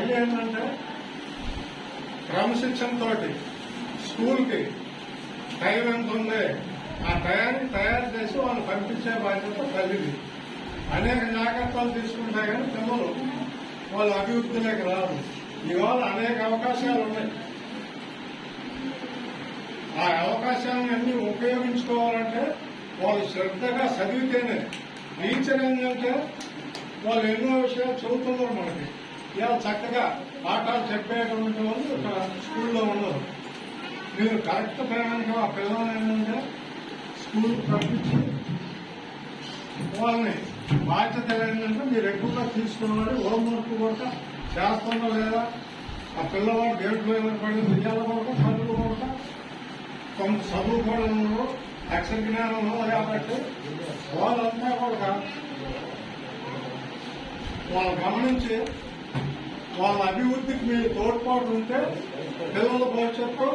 అయ్యి ఏంటంటే క్రమశిక్షణతో స్కూల్కి టైం ఎంత ఉంది ఆ టయాన్ని తయారు చేసి వాళ్ళు పంపించే బాధ్యత తల్లిది. అనేక జాగ్రత్తలు తీసుకుంటే కానీ పిల్లలు వాళ్ళ అభివృద్ధిలోకి రాదు. ఇవాళ అనేక అవకాశాలు ఉన్నాయి. ఆ అవకాశాలన్నీ ఉపయోగించుకోవాలంటే వాళ్ళు శ్రద్ధగా చదివితేనే. టీచర్ ఏంటంటే వాళ్ళు ఎన్నో విషయాలు చదువుతున్నారు. మనకి ఇలా చక్కగా పాఠాలు చెప్పేటువంటి వాళ్ళు ఇక్కడ స్కూల్లో ఉన్నారు. మీరు కరెక్ట్ టైంగా ఆ పిల్లలు ఏంటంటే స్కూల్ పంపించి వాళ్ళని బాధ్యత ఏంటంటే మీరు ఎక్కువగా తీసుకున్నవాడు హోంవర్క్ కూడా చేస్తుందో లేదా, ఆ పిల్లవాడు గేట్లో పడి విద్యాల కూడా చదువు కూడా కొంత చదువు కూడా ఉన్నారు, అక్షర జ్ఞానం ఉన్నది. కాబట్టి వాళ్ళంతా కూడా వాళ్ళు గమనించి వాళ్ళ అభివృద్ధికి మీ తోడ్పాటు ఉంటే పిల్లల భవిష్యత్తు